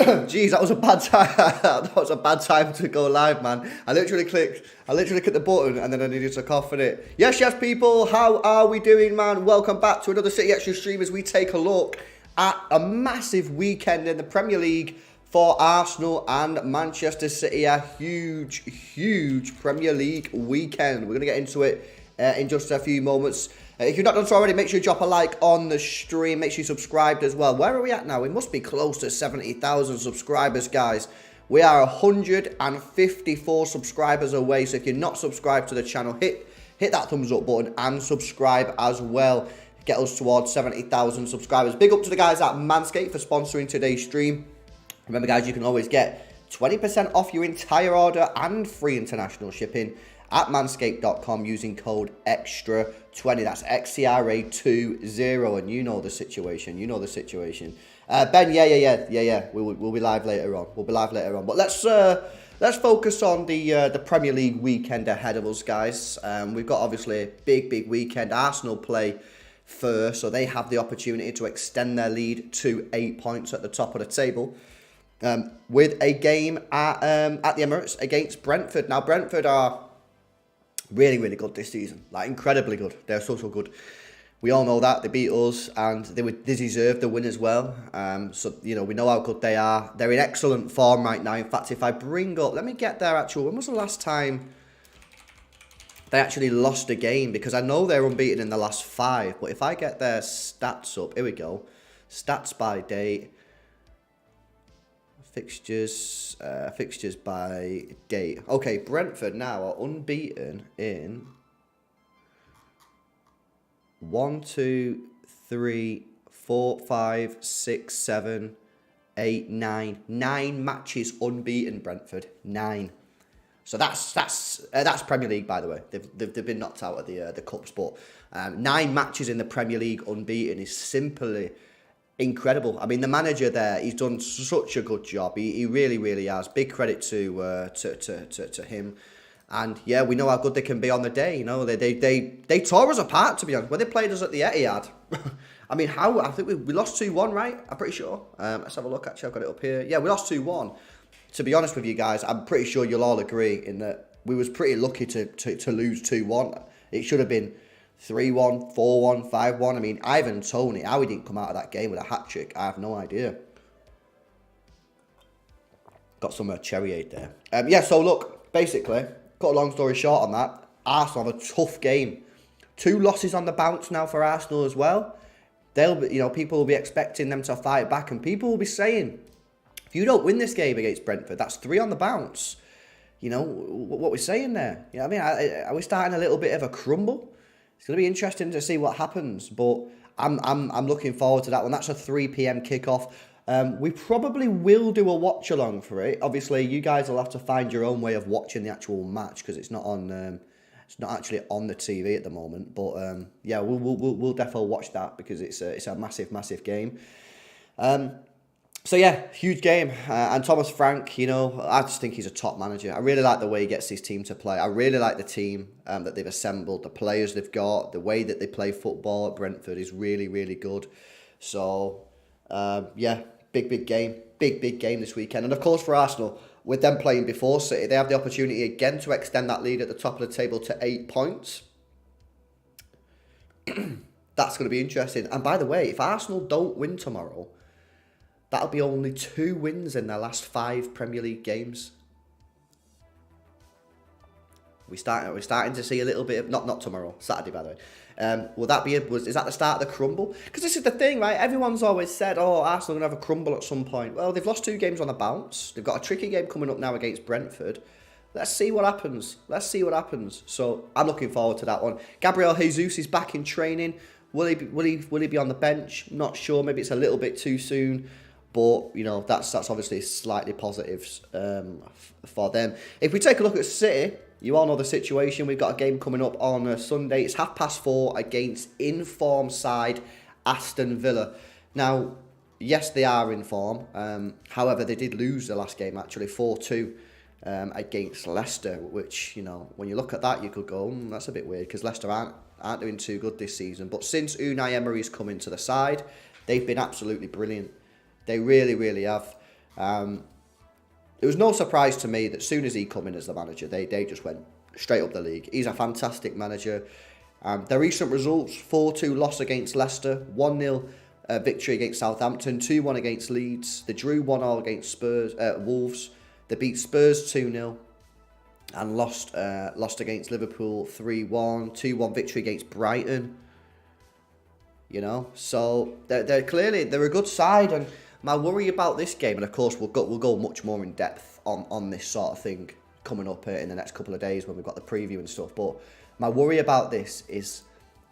Jeez, that was a bad time. That was a bad time to go live, man. I literally clicked the button and then I needed to cough in it. Yes, people, how are we doing, man? Welcome back to another City Extra stream as we take a look at a massive weekend in the Premier League for Arsenal and Manchester City. A huge Premier League weekend. We're going to get into it in just a few moments. If you've not done so already, make sure you drop a like on the stream. Make sure you subscribed as well. Where are we at now? We must be close to 70,000 subscribers, guys. We are 154 subscribers away. So if you're not subscribed to the channel, hit that thumbs up button and subscribe as well. Get us towards 70,000 subscribers. Big up to the guys at Manscaped for sponsoring today's stream. Remember, guys, you can always get 20% off your entire order and free international shipping at manscaped.com using code XTRA20. That's XTRA20, and you know the situation. Ben, yeah. We'll be live later on. But let's focus on the Premier League weekend ahead of us, guys. We've got obviously a big weekend. Arsenal play first, so they have the opportunity to extend their lead to 8 points at the top of the table. With a game at the Emirates against Brentford. Now, Brentford are really good this season. Like, incredibly good. They're so good. We all know that. They beat us, and they deserved the win as well. So, you know, we know how good they are. They're in excellent form right now. In fact, if I bring up... Let me get their actual... When was the last time they actually lost a game? Because I know they're unbeaten in the last 5. But if I get their stats up... Here we go. Stats by date. Fixtures by date. Okay, Brentford now are unbeaten in 1, 2, 3, 4, 5, 6, 7, 8, 9. 9 matches unbeaten, Brentford. 9. So that's Premier League, by the way. They've been knocked out of the cups, but 9 matches in the Premier League unbeaten is simply incredible. I mean, the manager there, he's done such a good job. He really has. Big credit to him. And yeah, we know how good they can be on the day. You know, they tore us apart, to be honest. When they played us at the Etihad, I mean, I think we lost 2-1, right? I'm pretty sure. Let's have a look. Actually, I've got it up here. Yeah, we lost 2-1. To be honest with you guys, I'm pretty sure you'll all agree in that we was pretty lucky to lose 2-1. It should have been 3-1, 4-1, 5-1. I mean, Ivan Toney, how he didn't come out of that game with a hat-trick, I have no idea. Got some cherryade there. Yeah, so look, basically, cut a long story short on that, Arsenal have a tough game. 2 losses on the bounce now for Arsenal as well. They'll be, you know, people will be expecting them to fight back, and people will be saying, if you don't win this game against Brentford, that's 3 on the bounce. You know, what we're saying there. You know what I mean? Are we starting a little bit of a crumble? It's going to be interesting to see what happens, but I'm looking forward to that one. That's a 3 p.m. kickoff. We probably will do a watch along for it. Obviously, you guys will have to find your own way of watching the actual match because it's not on. It's not actually on the TV at the moment. But yeah, we'll definitely watch that because it's a massive game. So yeah, huge game. And Thomas Frank, you know, I just think he's a top manager. I really like the way he gets his team to play. I really like the team that they've assembled, the players they've got, the way that they play football at Brentford is really good. So yeah, big game. Big game this weekend. And of course for Arsenal, with them playing before City, they have the opportunity again to extend that lead at the top of the table to 8 points. That's going to be interesting. And by the way, if Arsenal don't win tomorrow, that'll be only 2 wins in their last 5 Premier League games. We're starting to see a little bit of not tomorrow, Saturday, by the way. Is that the start of the crumble? Because this is the thing, right? Everyone's always said, "Oh, Arsenal are gonna have a crumble at some point." Well, they've lost 2 games on the bounce. They've got a tricky game coming up now against Brentford. Let's see what happens. So I'm looking forward to that one. Gabriel Jesus is back in training. Will he be on the bench? Not sure. Maybe it's a little bit too soon. But, you know, that's obviously slightly positives for them. If we take a look at City, you all know the situation. We've got a game coming up on Sunday. It's 4:30 against in-form side Aston Villa. Now, yes, they are in form. However, they did lose the last game, actually, 4-2 against Leicester, which, you know, when you look at that, you could go, that's a bit weird, because Leicester aren't doing too good this season. But since Unai Emery's come into the side, they've been absolutely brilliant. They really have. It was no surprise to me that as soon as he come in as the manager, they just went straight up the league. He's a fantastic manager. Their recent results: 4-2 loss against Leicester, 1-0 victory against Southampton, 2-1 against Leeds. They drew 1-1 against Wolves. They beat Spurs 2-0 and lost against Liverpool 3-1, 2-1 victory against Brighton. You know, so they're clearly a good side, and my worry about this game, and of course we'll go much more in depth on this sort of thing coming up in the next couple of days when we've got the preview and stuff. But my worry about this is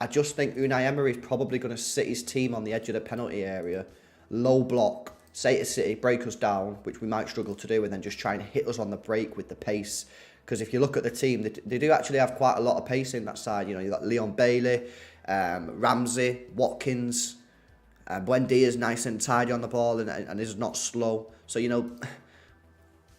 I just think Unai Emery is probably going to sit his team on the edge of the penalty area, low block, say to City, break us down, which we might struggle to do, and then just try and hit us on the break with the pace. Because if you look at the team, they do actually have quite a lot of pace in that side. You know, you've got Leon Bailey, Ramsey, Watkins, Buendia's nice and tidy on the ball and is not slow. So, you know,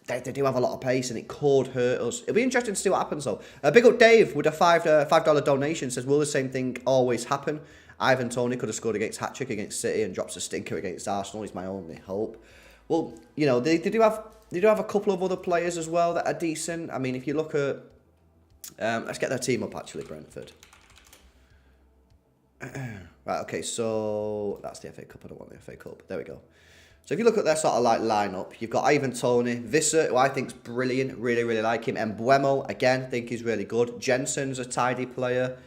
they do have a lot of pace and it could hurt us. It'll be interesting to see what happens though. Big up Dave with a $5 donation says, will the same thing always happen? Ivan Toney could have scored against hat-trick against City and drops a stinker against Arsenal. Is my only hope. Well, you know, they do have a couple of other players as well that are decent. I mean, if you look at... let's get their team up, actually, Brentford. Right, okay, so... That's the FA Cup. I don't want the FA Cup. There we go. So if you look at their sort of like lineup, you've got Ivan Toney, Visser, who I think's brilliant, really, really like him. And Mbuemo, again, think he's really good. Jensen's a tidy player.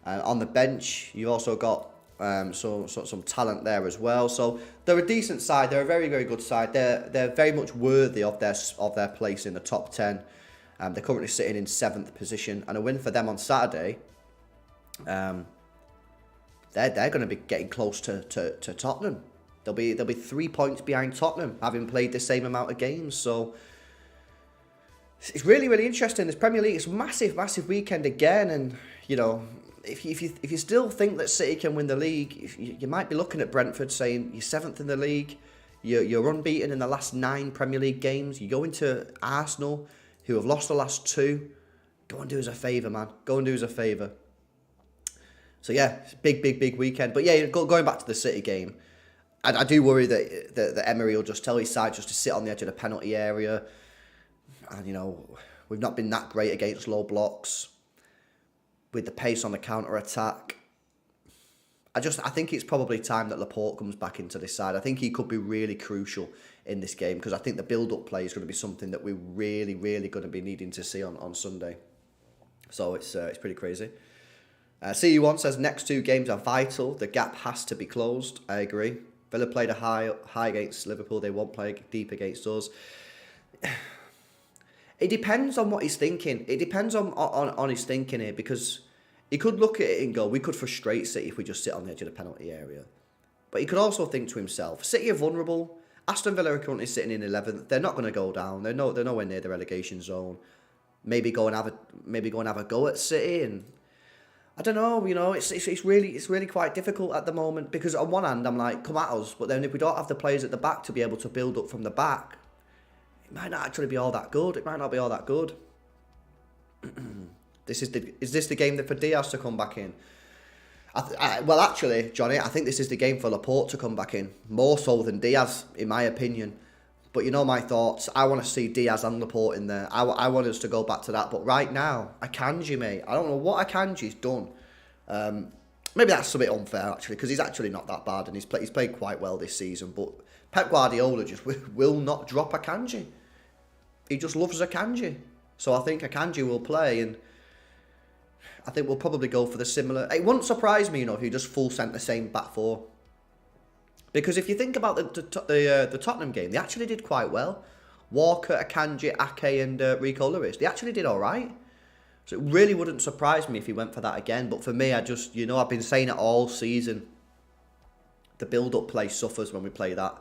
On the bench, you've also got some talent there as well. So they're a decent side. They're a very, very good side. They're very much worthy of their place in the top 10. They're currently sitting in 7th position, and a win for them on Saturday. They're going to be getting close to Tottenham. They'll be 3 points behind Tottenham, having played the same amount of games. So it's really, really interesting. This Premier League is a massive, massive weekend again, and you know. If you still think that City can win the league, you might be looking at Brentford saying you're 7th in the league, you're unbeaten in the last 9 Premier League games. You go into Arsenal, who have lost the last 2. Go and do us a favour, man. Go and do us a favour. So yeah, it's a big weekend. But yeah, going back to the City game, I do worry that Emery will just tell his side just to sit on the edge of the penalty area. And you know, we've not been that great against low blocks. With the pace on the counter-attack. I think it's probably time that Laporte comes back into this side. I think he could be really crucial in this game because I think the build-up play is going to be something that we're really, really going to be needing to see on Sunday. So it's pretty crazy. CU1 says next 2 games are vital. The gap has to be closed. I agree. Villa played a high against Liverpool. They won't play deep against us. It depends on what he's thinking. It depends on his thinking here because he could look at it and go, we could frustrate City if we just sit on the edge of the penalty area. But he could also think to himself, City are vulnerable. Aston Villa are currently sitting in 11th. They're not going to go down. They're nowhere near the relegation zone. Maybe go and have a go at City. And I don't know. You know, it's really quite difficult at the moment because on one hand I'm like, come at us. But then if we don't have the players at the back to be able to build up from the back. It might not actually be all that good. It might not be all that good. Is this the game for Diaz to come back in? Well, actually, Johnny, I think this is the game for Laporte to come back in. More so than Diaz, in my opinion. But you know my thoughts. I want to see Diaz and Laporte in there. I want us to go back to that. But right now, Akanji, mate. I don't know what Akanji's done. Maybe that's a bit unfair, actually, because he's actually not that bad. And he's played quite well this season. But Pep Guardiola just will not drop Akanji. He just loves Akanji. So I think Akanji will play, and I think we'll probably go for the similar... It wouldn't surprise me, you know, if he just full sent the same back 4. Because if you think about the Tottenham game, they actually did quite well. Walker, Akanji, Ake and Rico Lewis, they actually did all right. So it really wouldn't surprise me if he went for that again. But for me, I've been saying it all season. The build-up play suffers when we play that.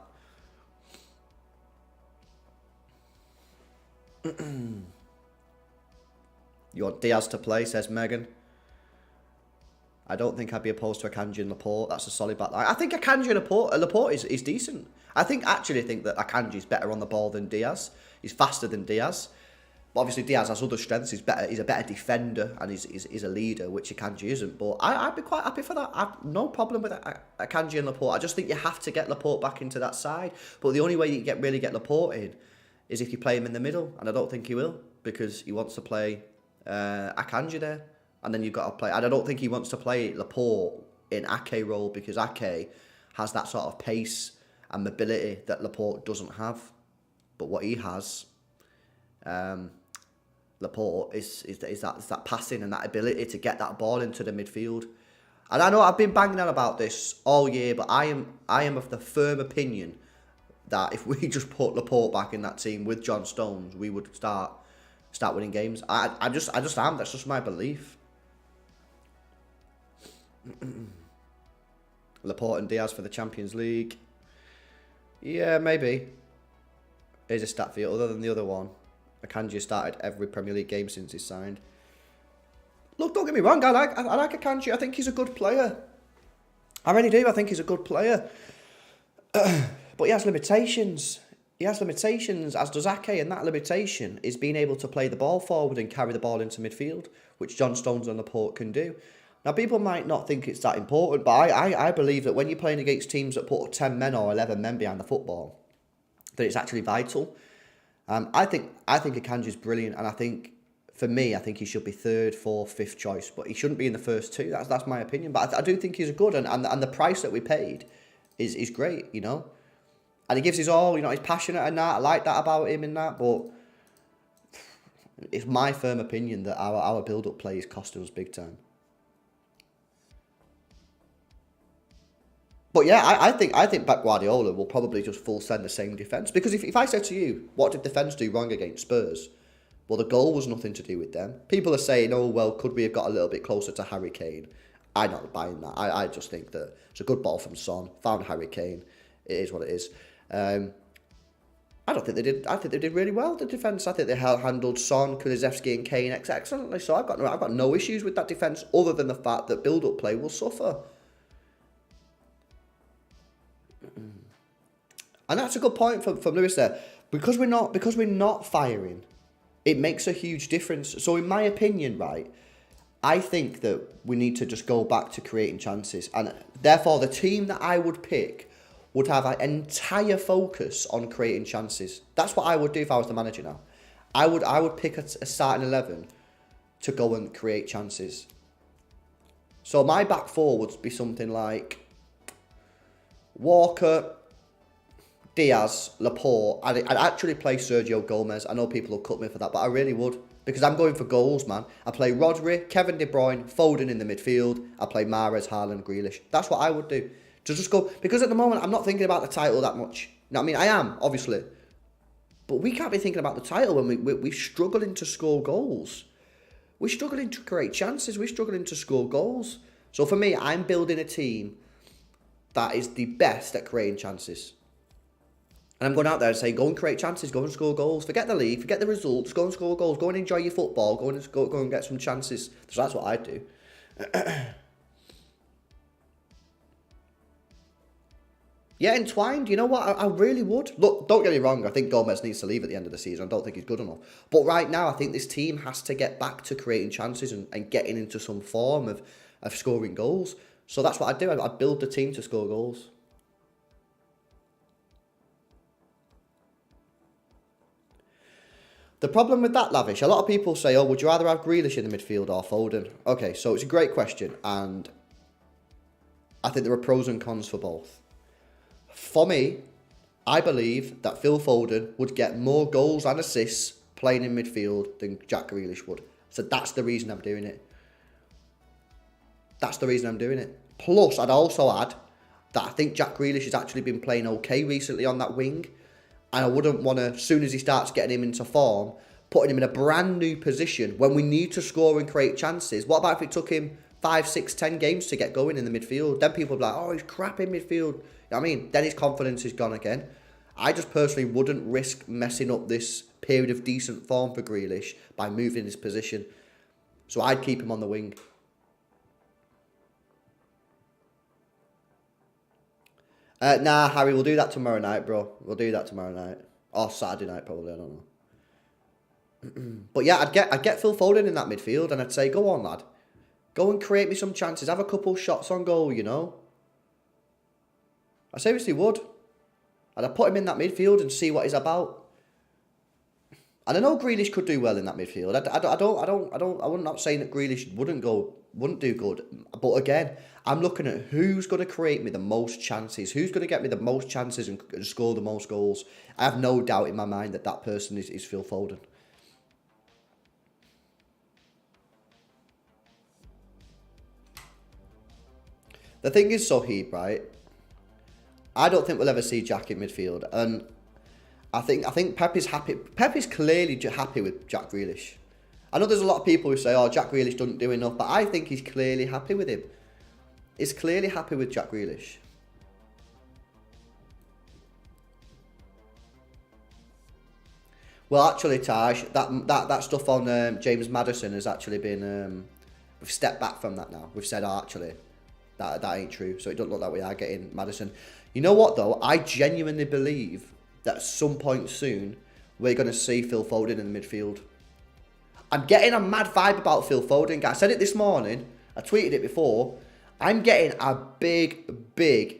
You want Diaz to play, says Megan. I don't think I'd be opposed to Akanji and Laporte. That's a solid back line. I think Akanji and Laporte is decent. I actually think that Akanji's better on the ball than Diaz. He's faster than Diaz. But obviously Diaz has other strengths. He's better. He's a better defender and he's a leader, which Akanji isn't. But I'd be quite happy for that. I've no problem with Akanji and Laporte. I just think you have to get Laporte back into that side. But the only way you really get Laporte in is if you play him in the middle, and I don't think he will because he wants to play Akanji there, and then you've got to play. And I don't think he wants to play Laporte in Ake role because Ake has that sort of pace and mobility that Laporte doesn't have. But what he has. Laporte is that passing and that ability to get that ball into the midfield. And I know I've been banging on about this all year, but I am of the firm opinion that if we just put Laporte back in that team with John Stones, we would start winning games. I just am. That's just my belief. Laporte and Diaz for the Champions League. Yeah, maybe. Here's a stat for you. Other than the other one, Akanji started every Premier League game since he's signed. Look, don't get me wrong, I like Akanji. I think he's a good player. I really do. I think he's a good player. But he has limitations. He has limitations, as does Ake, and that limitation is being able to play the ball forward and carry the ball into midfield, which John Stones and Laporte can do. Now, people might not think it's that important, but I believe that when you're playing against teams that put 10 men or 11 men behind the football, that it's actually vital. I think Akanji's brilliant, and I think, for me, I think he should be third, fourth, fifth choice, but he shouldn't be in the first two. That's my opinion. But I do think he's good, and the price that we paid is great, you know. And he gives his all, you know. He's passionate and that. I like that about him and that. But it's my firm opinion that our build-up play is costing us big time. But yeah, I think Pep Guardiola will probably just full send the same defence. Because if I said to you, what did defence do wrong against Spurs? Well, the goal was nothing to do with them. People are saying, oh, well, could we have got a little bit closer to Harry Kane? I'm not buying that. I just think that it's a good ball from Son. Found Harry Kane. It is what it is. I don't think they did. I think they did really well, the defence. I think they handled Son, Kulusevski and Kane excellently. So I've got no issues with that defence other than the fact that build-up play will suffer. And that's a good point from Lewis there. Because we're not firing, it makes a huge difference. So in my opinion, right, I think that we need to just go back to creating chances. And therefore, the team that I would pick would have an entire focus on creating chances. That's what I would do if I was the manager now. I would pick a starting 11 to go and create chances. So my back four would be something like Walker, Diaz, Laporte. I'd actually play Sergio Gomez. I know people will cut me for that, but I really would. Because I'm going for goals, man. I play Rodri, Kevin De Bruyne, Foden in the midfield. I play Mahrez, Haaland, Grealish. That's what I would do. To just go... Because at the moment, I'm not thinking about the title that much. You know what I mean? I am, obviously. But we can't be thinking about the title when we're struggling to score goals. We're struggling to create chances. We're struggling to score goals. So for me, I'm building a team that is the best at creating chances. And I'm going out there and saying, go and create chances, go and score goals. Forget the league, forget the results, go and score goals, go and enjoy your football, go and get some chances. So that's what I do. Yeah, entwined, you know what? I really would. Look, don't get me wrong, I think Gomez needs to leave at the end of the season. I don't think he's good enough. But right now, I think this team has to get back to creating chances and getting into some form of scoring goals. So that's what I'd do. I'd build the team to score goals. The problem with that, Lavish, a lot of people say, oh, would you rather have Grealish in the midfield or Foden? Okay, so it's a great question, and I think there are pros and cons for both. For me, I believe that Phil Foden would get more goals and assists playing in midfield than Jack Grealish would. So that's the reason I'm doing it. That's the reason I'm doing it. Plus, I'd also add that I think Jack Grealish has actually been playing okay recently on that wing. And I wouldn't want to, as soon as he starts getting him into form, putting him in a brand new position when we need to score and create chances. What about if it took him 5, 6, 10 games to get going in the midfield? Then people would be like, oh, he's crap in midfield. You know what I mean? Then his confidence is gone again. I just personally wouldn't risk messing up this period of decent form for Grealish by moving his position. So I'd keep him on the wing. Nah, Harry, we'll do that tomorrow night, bro. We'll do that tomorrow night. Or Saturday night, probably. I don't know. But yeah, I'd get Phil Foden in that midfield, and I'd say, go on, lad. Go and create me some chances. Have a couple shots on goal, you know. I seriously would. And I'd put him in that midfield and see what he's about. And I know Grealish could do well in that midfield. I'm not saying that Grealish wouldn't do good. But again, I'm looking at who's going to create me the most chances. Who's going to get me the most chances and score the most goals. I have no doubt in my mind that that person is Phil Foden. The thing is, Soheed, right? I don't think we'll ever see Jack in midfield, and I think Pep is happy. Pep is clearly happy with Jack Grealish. I know there's a lot of people who say, "Oh, Jack Grealish doesn't do enough," but I think he's clearly happy with him. He's clearly happy with Jack Grealish. Well, actually, Taj, that stuff on James Maddison has actually been. We've stepped back from that now. We've said, "Oh, actually, that ain't true." So it doesn't look like we are getting Maddison. You know what, though? I genuinely believe that at some point soon, we're going to see Phil Foden in the midfield. I'm getting a mad vibe about Phil Foden. I said it this morning. I tweeted it before. I'm getting a big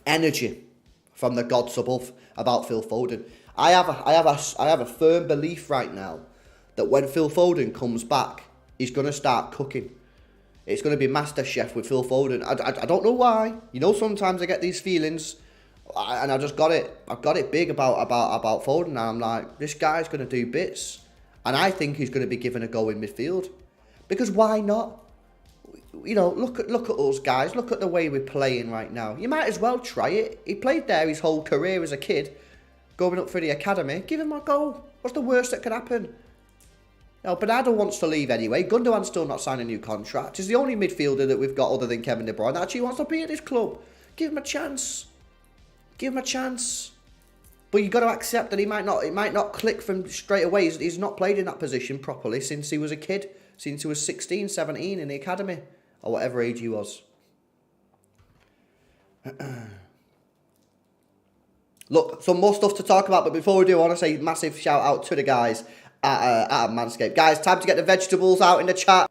energy from the gods above about Phil Foden. I have a firm belief right now that when Phil Foden comes back, he's going to start cooking. It's going to be MasterChef with Phil Foden. I don't know why. You know, sometimes I get these feelings, and I just got it. I've got it big about Foden. And I'm like, this guy's going to do bits, and I think he's going to be given a go in midfield, because why not? You know, look at us guys. Look at the way we're playing right now. You might as well try it. He played there his whole career as a kid, going up for the academy. Give him a go. What's the worst that could happen? Now, Bernardo wants to leave anyway. Gundogan's still not signed a new contract. He's the only midfielder that we've got other than Kevin De Bruyne that actually wants to be at this club. Give him a chance. Give him a chance. But you've got to accept that it might not click from straight away. He's not played in that position properly since he was a kid. Since he was 16, 17 in the academy. Or whatever age he was. Look, some more stuff to talk about. But before we do, I want to say massive shout out to the guys at Manscaped. Guys, time to get the vegetables out in the chat.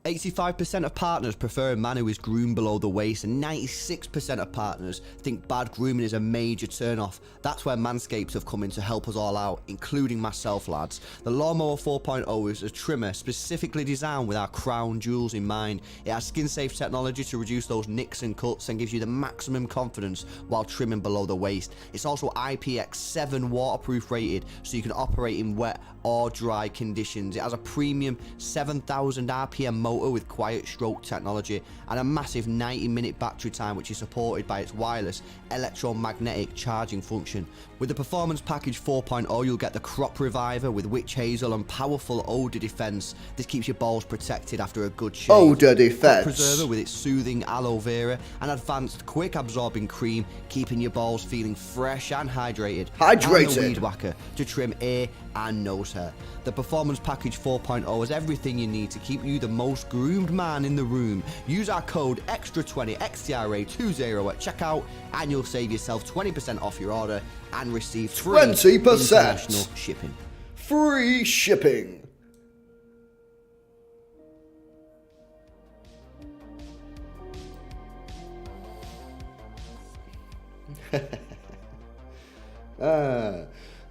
85% of partners prefer a man who is groomed below the waist, and 96% of partners think bad grooming is a major turn-off. That's where Manscaped have come in to help us all out, including myself, lads. The Lawnmower 4.0 is a trimmer specifically designed with our crown jewels in mind. It has skin-safe technology to reduce those nicks and cuts and gives you the maximum confidence while trimming below the waist. It's also IPX7 waterproof rated, so you can operate in wet or dry conditions. It has a premium 7,000 RPM motor with quiet stroke technology and a massive 90-minute battery time, which is supported by its wireless electromagnetic charging function. With the Performance Package 4.0, you'll get the Crop Reviver with witch hazel and powerful odor defense. This keeps your balls protected after a good shave. Odor defense. Crop Preserver with its soothing aloe vera and advanced quick absorbing cream, keeping your balls feeling fresh and hydrated. And the Weed Whacker to trim ear and nose hair. The Performance Package 4.0 has everything you need to keep you the most groomed man in the room. Use our code XTRA20 XTRA20 at checkout and you'll save yourself 20% off your order and receive free 20% international shipping. Free shipping.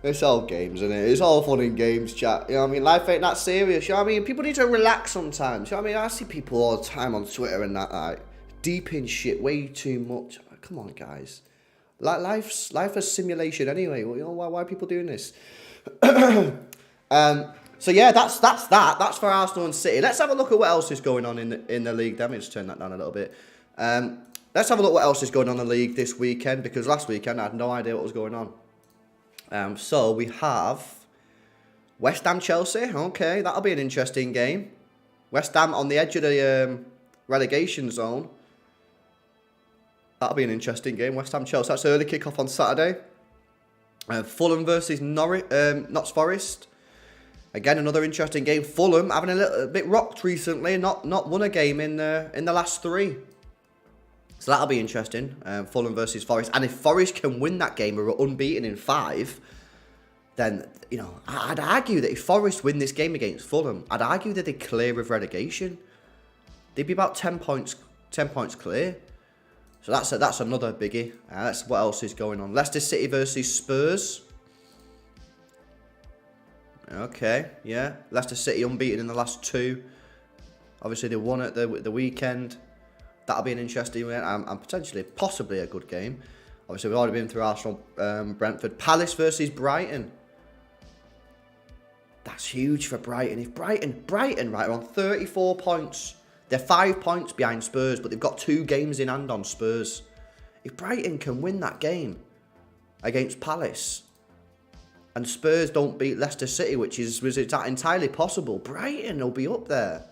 It's all games, isn't it? It's all fun and games, chat. You know what I mean? Life ain't that serious, you know what I mean? People need to relax sometimes, you know what I mean? I see people all the time on Twitter and that, like, deep in shit way too much. Come on, guys. Life is simulation anyway. Well, you know, why are people doing this? So yeah, that's that. That's for Arsenal and City. Let's have a look at what else is going on in the league. Let me just turn that down a little bit. Let's have a look what else is going on in the league this weekend, because last weekend I had no idea what was going on. So we have West Ham Chelsea. Okay, that'll be an interesting game. West Ham on the edge of the relegation zone. That'll be an interesting game. West Ham Chelsea. That's early kickoff on Saturday. Fulham versus Notts Forest. Again, another interesting game. Fulham having a little bit rocked recently. Not won a game in the last three. So that'll be interesting. Fulham versus Forest. And if Forest can win that game or are unbeaten in 5, then, you know, I'd argue that if Forest win this game against Fulham, I'd argue that they're clear of relegation. They'd be about 10 points clear. So that's another biggie. That's what else is going on. Leicester City versus Spurs. Okay, yeah. Leicester City unbeaten in the last 2. Obviously, they won at the weekend. That'll be an interesting one and potentially, possibly a good game. Obviously, we've already been through Arsenal, Brentford. Palace versus Brighton. That's huge for Brighton. If Brighton, right, are on 34 points. They're 5 points behind Spurs, but they've got 2 games in hand on Spurs. If Brighton can win that game against Palace, and Spurs don't beat Leicester City, which is entirely possible, Brighton will be up there.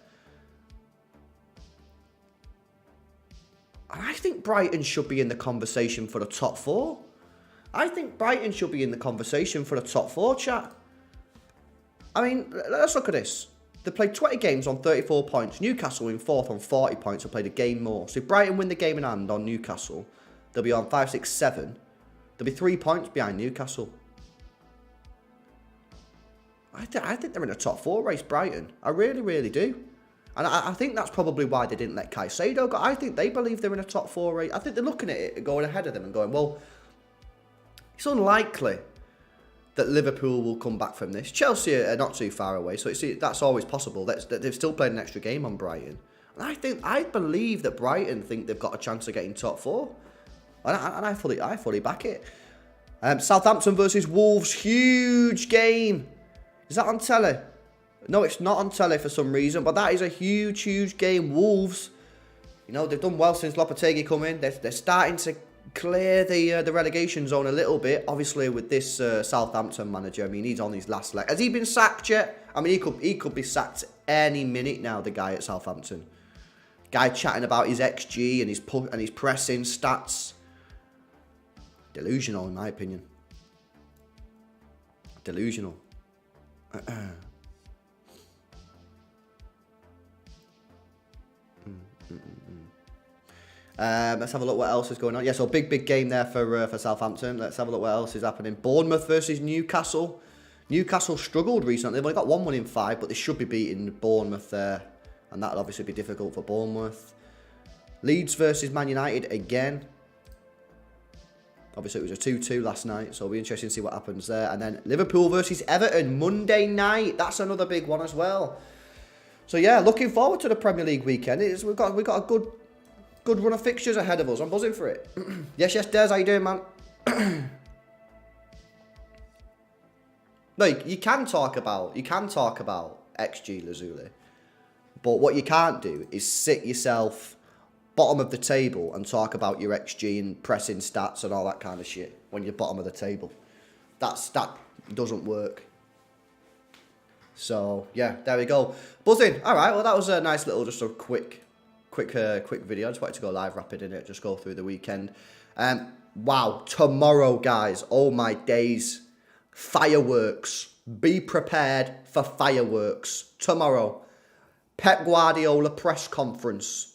And I think Brighton should be in the conversation for the top 4. I think Brighton should be in the conversation for the top 4, chat. I mean, let's look at this. They played 20 games on 34 points. Newcastle in 4th on 40 points have played a game more. So if Brighton win the game in hand on Newcastle, they'll be on 5, 6, 7. They'll be 3 points behind Newcastle. I think they're in a top 4 race, Brighton. I really, really do. And I think that's probably why they didn't let Caicedo go. I think they believe they're in a top 4 race. I think they're looking at it, going ahead of them and going, well, it's unlikely that Liverpool will come back from this. Chelsea are not too far away, so that's always possible. They've still played an extra game on Brighton. And I believe that Brighton think they've got a chance of getting top 4. And I fully back it. Southampton versus Wolves, huge game. Is that on telly? No, it's not on telly for some reason, but that is a huge, huge game. Wolves, you know, they've done well since Lopetegui come in. They're starting to clear the relegation zone a little bit. Obviously, with this Southampton manager, I mean, he's on his last leg. Has he been sacked yet? I mean, he could be sacked any minute now, the guy at Southampton. Guy chatting about his XG and his pressing stats. Delusional, in my opinion. Delusional. Let's have a look what else is going on. Yeah, so big game there for Southampton. Let's have a look what else is happening. Bournemouth versus Newcastle. Newcastle struggled recently. They've only got 1 win in 5, but they should be beating Bournemouth there. And that'll obviously be difficult for Bournemouth. Leeds versus Man United again. Obviously, it was a 2-2 last night, so it'll be interesting to see what happens there. And then Liverpool versus Everton, Monday night. That's another big one as well. So, yeah, looking forward to the Premier League weekend. We've got a good run of fixtures ahead of us. I'm buzzing for it. yes, Des, how you doing, man? No, you can talk about XG Lazuli, but what you can't do is sit yourself bottom of the table and talk about your XG and pressing stats and all that kind of shit when you're bottom of the table. That doesn't work. So yeah, there we go. Buzzing. All right. Well, that was a nice little, just a quick video. I just wanted to go live rapid in it. Just go through the weekend. Wow. Tomorrow, guys. Oh my days. Fireworks. Be prepared for fireworks tomorrow. Pep Guardiola press conference.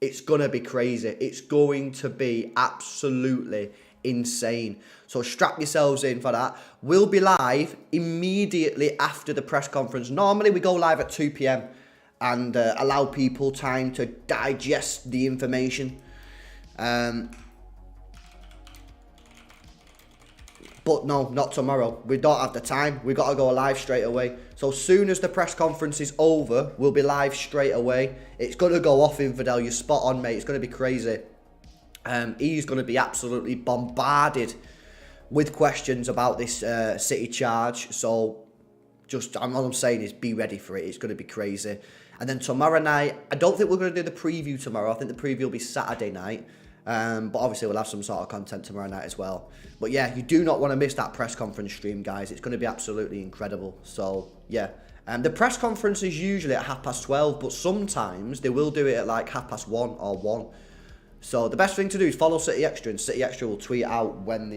It's going to be crazy. It's going to be absolutely insane. So strap yourselves in for that. We'll be live immediately after the press conference. Normally we go live at 2 p.m. and allow people time to digest the information. But no, not tomorrow. We don't have the time. We've got to go live straight away. So as soon as the press conference is over, we'll be live straight away. It's going to go off, Infidel. You're spot on, mate. It's going to be crazy. He's going to be absolutely bombarded with questions about this City charge. So all I'm saying is be ready for it. It's going to be crazy. And then tomorrow night, I don't think we're going to do the preview tomorrow. I think the preview will be Saturday night. But obviously we'll have some sort of content tomorrow night as well. But yeah, you do not want to miss that press conference stream, guys. It's going to be absolutely incredible. So yeah, the press conference is usually at 12:30, but sometimes they will do it at like 1:30 or 1. So the best thing to do is follow City Xtra, and City Xtra will tweet out when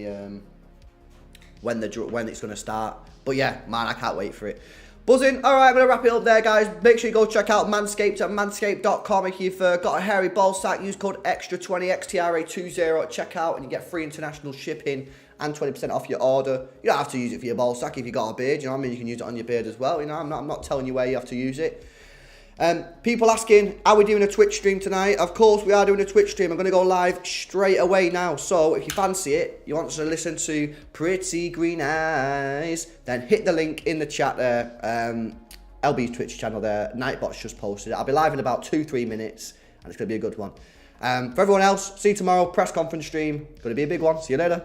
it's going to start. But yeah, man, I can't wait for it. Buzzing. All right, I'm going to wrap it up there, guys. Make sure you go check out Manscaped at manscaped.com. If you've got a hairy ball sack, use code XTRA20, XTRA20 at checkout, and you get free international shipping and 20% off your order. You don't have to use it for your ball sack if you've got a beard. You know what I mean? You can use it on your beard as well. You know, I'm not telling you where you have to use it. People asking, are we doing a Twitch stream tonight? Of course, we are doing a Twitch stream. I'm going to go live straight away now. So, if you fancy it, you want to listen to Pretty Green Eyes, then hit the link in the chat there. LB's Twitch channel there. Nightbot's just posted it. I'll be live in about 2-3 minutes, and it's going to be a good one. For everyone else, see you tomorrow. Press conference stream. Going to be a big one. See you later.